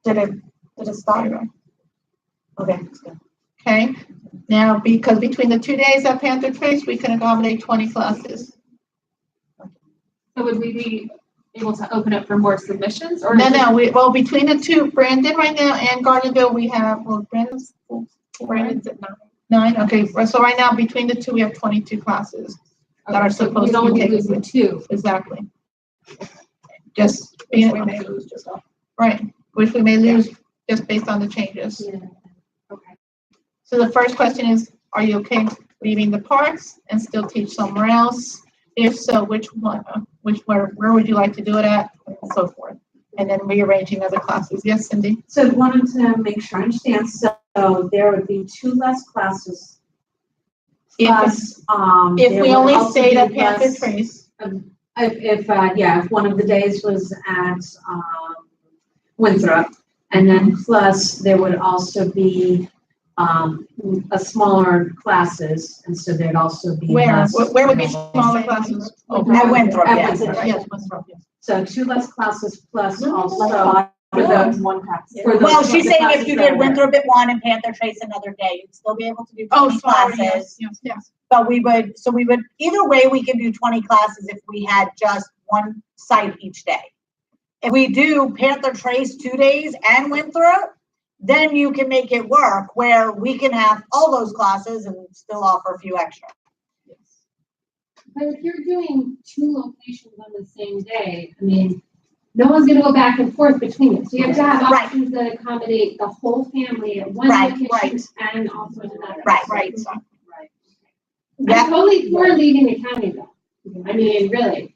Did it stop? Okay, okay, now, because between the 2 days at Panther Trace, we can accommodate 20 classes. So would we be able to open up for more submissions, or? No, well, between the two, Brandon right now and Gardnerville, we have, well, Brandon's at 9, okay, so right now, between the two, we have 22 classes that are supposed to be only taken. losing 2. Exactly. Just, being we may lose just off. right, which we may lose just based on the changes. Yeah. Okay. So the first question is, are you okay leaving the parks and still teach somewhere else? If so, which one, where would you like to do it at, and so forth? And then rearranging other classes. Yes, Cindy? So wanted to make sure I understand, so there would be 2 less classes. Plus, If there we would only also stayed be at Panther less- Trace. If one of the days was at, Winthrop, and then plus there would also be, a smaller classes, and so there'd also be less. Where would be smaller classes? At Winthrop, At yes. Winthrop. Yes, Winthrop, yes. So 2 less classes plus No, also. For the one class. Well, she's saying if classes you that did are there. Winthrop at 1 and Panther Trace another day, you'd still be able to do Oh, 20 sorry, classes. yes. But we would, either way, we can do 20 classes if we had just one site each day. If we do Panther Trace 2 days and Winthrop, then you can make it work where we can have all those classes and still offer a few extra. But if you're doing 2 locations on the same day, I mean, no one's gonna go back and forth between it. So you have to have Right. options that accommodate the whole family at one Right, location and also at another. Right. I'm totally for leaving the county though. I mean, really,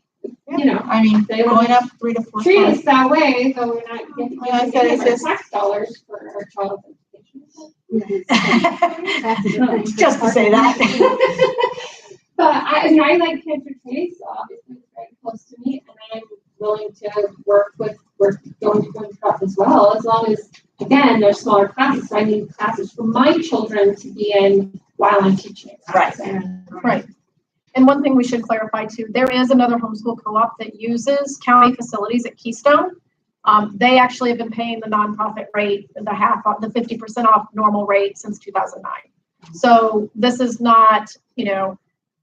you know, I mean, they going want up 3 to 4 treat times. us that way, so we're not getting Like I said, it's just- tax dollars for our child's education. Just to say that. But I mean, I like Panther Trace, so obviously it's very close to me, and I'm willing to work going to Winthrop as well, as long as, again, there's smaller classes, so I need classes for my children to be in while I'm teaching. Right. Right. And one thing we should clarify too, there is another homeschool co-op that uses county facilities at Keystone. They actually have been paying the nonprofit rate, the 50% off normal rate since 2009. So this is not,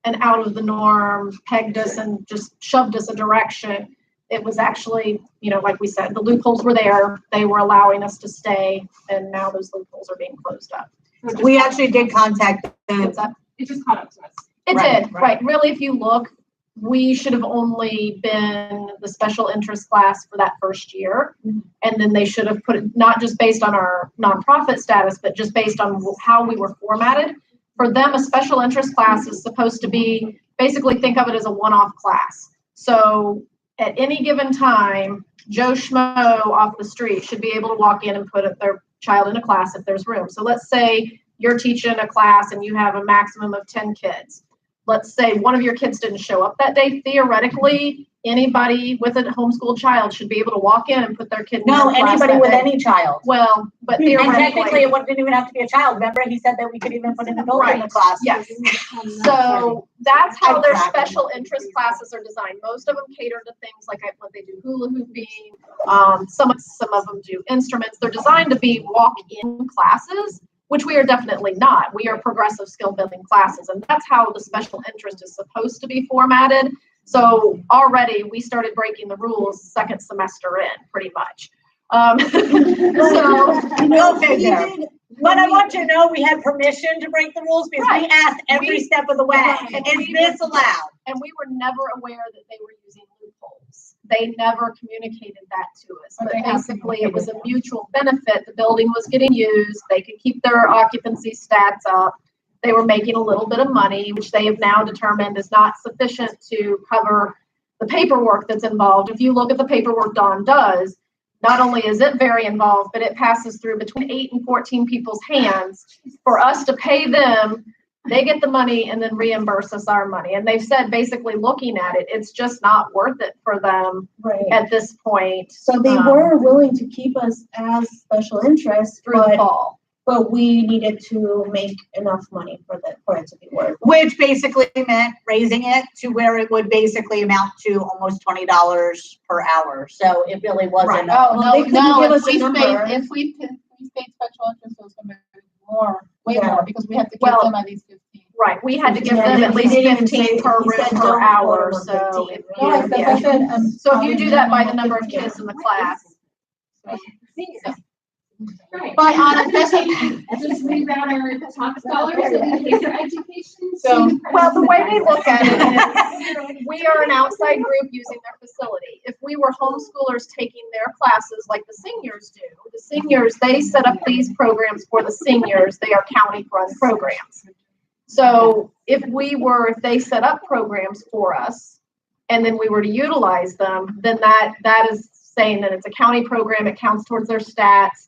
an out of the norm, pegged us and just shoved us a direction. It was actually, like we said, the loopholes were there. They were allowing us to stay, and now those loopholes are being closed up. We actually did contact What's the, that? It just caught up to us. It Right, did, right. Really, if you look, we should have only been the special interest class for that first year. And then they should have put it, not just based on our nonprofit status, but just based on how we were formatted. For them, a special interest class is supposed to be, basically think of it as a one-off class. So at any given time, Joe Schmo off the street should be able to walk in and put their child in a class if there's room. So let's say you're teaching a class and you have a maximum of 10 kids. Let's say one of your kids didn't show up that day. Theoretically, anybody with a homeschooled child should be able to walk in and put their kid in no, that class anybody that with day. any child. Well, but And theoretically. technically, it didn't even have to be a child. Remember, he said that we could even put an adult in the class. Yes. So that's how their Exactly. special interest classes are designed. Most of them cater to things like what they do hula hooping. Some of them do instruments. They're designed to be walk-in classes. which we are definitely not. We are progressive skill building classes, and that's how the special interest is supposed to be formatted. So already we started breaking the rules second semester in, pretty much. Okay, there. But I want you to know we had permission to break the rules because we asked every step of the way. Is this allowed? And we were never aware that they were using loopholes. They never communicated that to us. But basically, it was a mutual benefit. The building was getting used. They could keep their occupancy stats up. They were making a little bit of money, which they have now determined is not sufficient to cover the paperwork that's involved. If you look at the paperwork Dawn does, not only is it very involved, but it passes through between 8 and 14 people's hands for us to pay them. They get the money and then reimburse us our money. And they've said, basically looking at it, it's just not worth it for them at this point. So they were willing to keep us as special interest through the fall. But we needed to make enough money for it to be worth it. Which basically meant raising it to where it would basically amount to almost $20 per hour. So it really wasn't. They couldn't give us a number. If we stayed special interest, it was going to be more, way more, because we had to give them at least 15. Right, we had to give them at least 15 per room per hour. So if you do that by the number of kids in the class. Right. But on a doesn't. Just leave out our top scholars that we pay for education. So, well, the way they look at it is we are an outside group using their facility. If we were homeschoolers taking their classes like the seniors do, the seniors, they set up these programs for the seniors. They are county-run programs. So if they set up programs for us and then we were to utilize them, then that is saying that it's a county program, it counts towards their stats,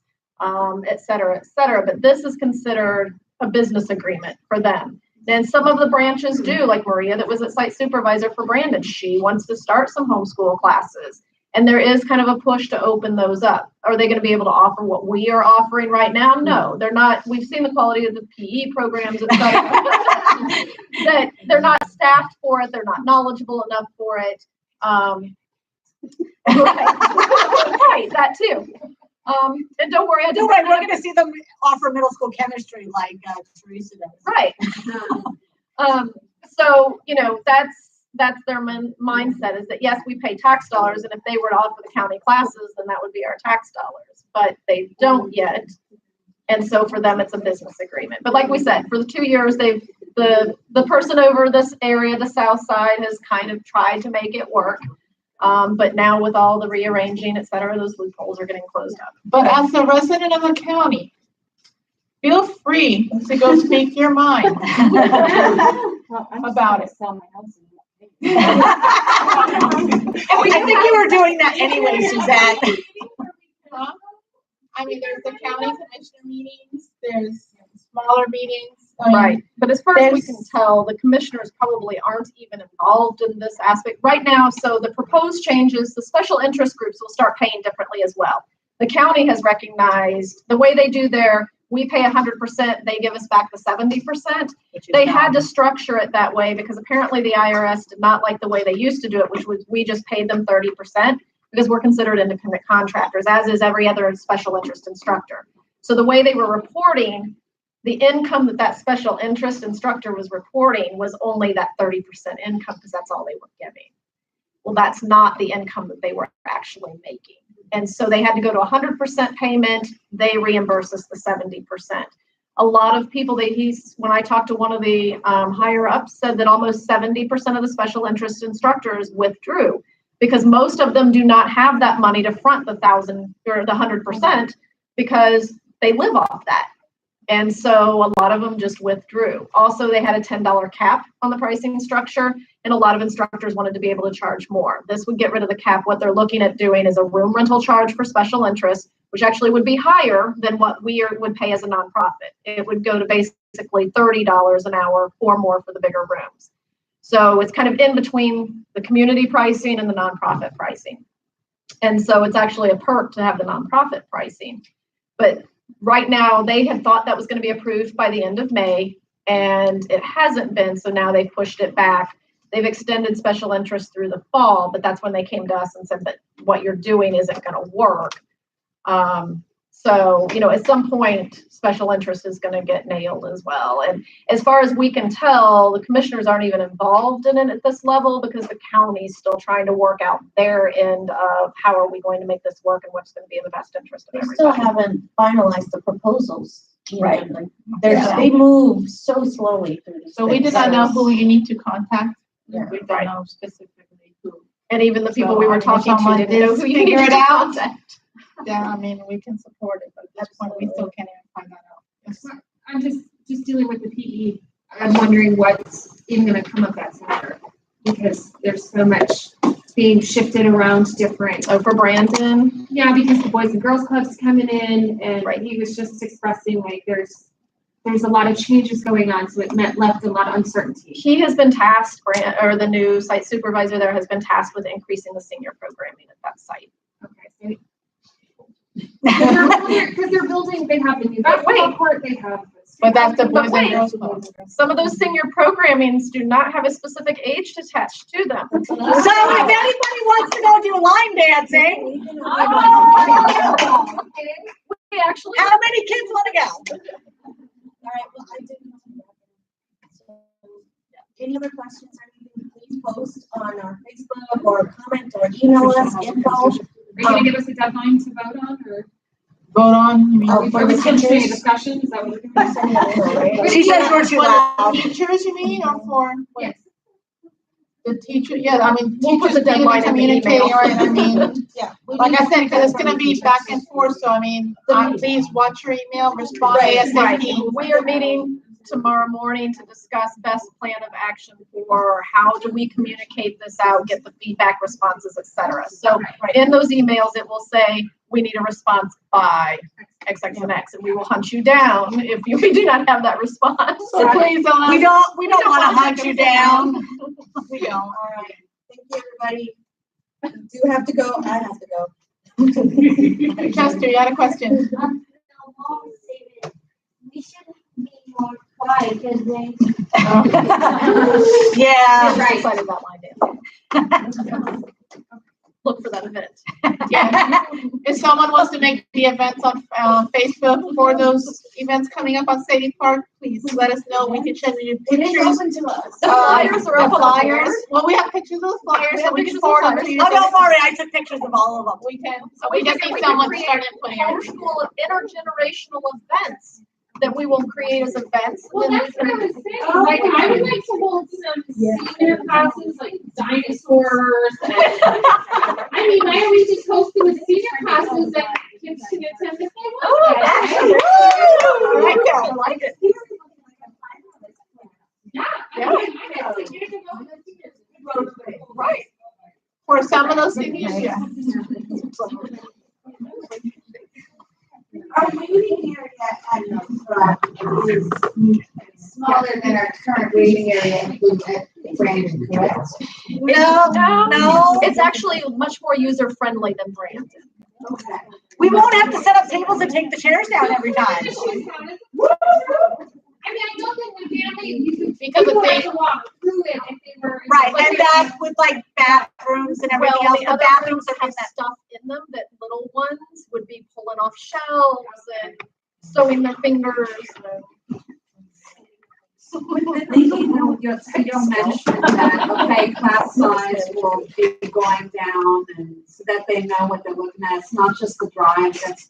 et cetera, et cetera. But this is considered a business agreement for them. And some of the branches do, like Maria that was at site supervisor for Brandon. She wants to start some homeschool classes. And there is kind of a push to open those up. Are they going to be able to offer what we are offering right now? No, they're not. We've seen the quality of the PE programs, et cetera. That they're not staffed for it. They're not knowledgeable enough for it. Right, that too. And don't worry, we're going to see them offer middle school chemistry like Teresa does. Right. So, that's their mindset is that, yes, we pay tax dollars. And if they were to offer the county classes, then that would be our tax dollars. But they don't yet. And so for them, it's a business agreement. But like we said, for the 2 years, the person over this area, the south side, has kind of tried to make it work. But now with all the rearranging, et cetera, those loopholes are getting closed up. But as a resident of the county, feel free to go speak your mind about it. I think you were doing that anyway, Suzette. I mean, there's the county commission meetings, there's smaller meetings. Right, but as far as we can tell, the commissioners probably aren't even involved in this aspect right now. So the proposed changes, the special interest groups will start paying differently as well. The county has recognized the way they do we pay 100%, they give us back the 70%. They had to structure it that way because apparently the IRS did not like the way they used to do it, which was we just paid them 30% because we're considered independent contractors, as is every other special interest instructor. So the way they were reporting, the income that special interest instructor was reporting was only that 30% income because that's all they were giving. Well, that's not the income that they were actually making. And so they had to go to 100% payment. They reimburse us the 70%. A lot of people, when I talked to one of the higher ups, said that almost 70% of the special interest instructors withdrew because most of them do not have that money to front the 1,000 or the 100% because they live off that. And so a lot of them just withdrew. Also, they had a $10 cap on the pricing structure, and a lot of instructors wanted to be able to charge more. This would get rid of the cap. What they're looking at doing is a room rental charge for special interest, which actually would be higher than what we would pay as a nonprofit. It would go to basically $30 an hour or more for the bigger rooms. So it's kind of in between the community pricing and the nonprofit pricing. And so it's actually a perk to have the nonprofit pricing. But right now, they had thought that was going to be approved by the end of May, and it hasn't been. So now they've pushed it back. They've extended special interest through the fall, but that's when they came to us and said that what you're doing isn't going to work. So, at some point, special interest is going to get nailed as well. And as far as we can tell, the commissioners aren't even involved in it at this level because the county's still trying to work out their end of how are we going to make this work and what's going to be in the best interest of They everybody. still haven't finalized the proposals. Right. They move so slowly through this. So we do not know who you need to contact. Yeah. We don't know specifically who. And even the people we were talking to someone didn't know who you figure needed it to out. contact. Yeah, I mean, we can support it, but at this point, we still can't even find that out. Yes. I'm just dealing with the PE. I'm wondering what's even gonna come of that center, because there's so much being shifted around different. So for Brandon, Yeah, because the Boys and Girls Club's coming in, and Right. he was just expressing like there's a lot of changes going on, so it left a lot of uncertainty. he has been tasked, or the new site supervisor there has been tasked with increasing the senior programming at that site. Okay, so. Because they're building, they have the new basketball court, they have. But that's the But Boys wait. and Girls Club. Some of those senior programmings do not have a specific age attached to them. So if anybody wants to go do line dancing, We actually, how many kids want to go? All right, well, I didn't. So, any other questions or anything, please post on our Facebook or comment or email us info. Are you gonna give us a deadline to vote on, or Vote on, you mean? Oh, are we still doing a teachers. discussion? Is that what we're doing? She says we're too For loud. the teachers, you mean, or for? Yes. The teacher, yeah, I mean, We'll put teachers the need to deadline in the communicate, email. right, I mean, Yeah. like I said, because it's gonna be back and forth, so I mean, please watch your email, respond Right. ASAP. We are meeting tomorrow morning to discuss best plan of action for how do we communicate this out, get the feedback, responses, et cetera. So in those emails, it will say, we need a response by X, X, and X, and we will hunt you down if we do not have that response. So please don't. We don't want to hunt you down. We don't. All right, thank you, everybody. You do have to go, I have to go. Chester, you had a question? We should be more quiet because they. Yeah. I'm excited about line dancing. Look for that event. Yeah, if someone wants to make the events on Facebook for those events coming up on Sadie Park, please let us know. We can send you It is pictures. open to us. The flyers are up. Flyers. Well, we have pictures of the flyers, We so have we can pictures of forward them flyers. to you. Oh, don't worry, I took pictures of all of them. We can, So we just can need someone to create start inputting it. homeschool of intergenerational events that we will create as events. Well, and then that's what I we was saying, like, I would like to hold some senior classes, like dinosaurs. And, I mean, why are we just hosting the senior classes that kids can attend if they want? I like that. I like it. Yeah. Yeah. Right. For some of those seniors, yeah. Our waiting area at the is smaller than our current waiting area at Brandon, correct? No. It's actually much more user-friendly than Brandon. Okay. We won't have to set up tables and take the chairs down every time. I mean, I know that the family, you could, Because people if had they, to walk through it if they were. Right, and that's with like bathrooms and everything else. the The other bathrooms rooms are have in that. stuff in them that little ones would be pulling off shelves and sewing their fingers. You'll mention that, okay, class size will be going down and so that they know what they're looking at. It's not just the drawings, that's,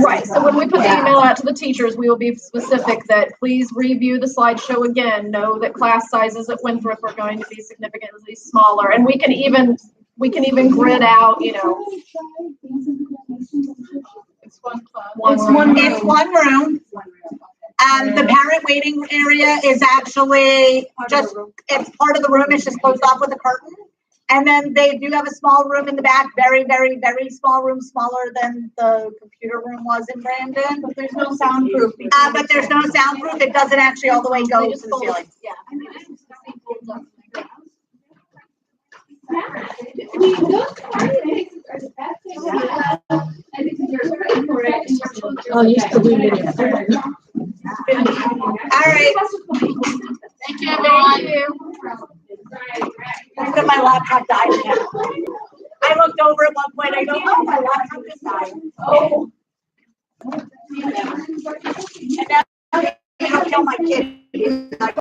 Right, so when we put the email out to the teachers, we will be specific that please review the slideshow again. Know that class sizes at Winthrop are going to be significantly smaller. And we can even grid out, it's one class. It's one room. The parent waiting area is actually just, it's part of the room, it's just closed off with a curtain. And then they do have a small room in the back, very, very, very small room, smaller than the computer room was in Brandon. But there's no soundproof. But there's no soundproof, it doesn't actually all the way go to the ceiling. Yeah. I mean, those Fridays are the best thing. I think you're ready for it. Oh, you still do it. All right. Thank you, everyone. I said my laptop died again. I looked over at one point, I go, oh, my laptop just died. Oh. And now, you know, tell my kid,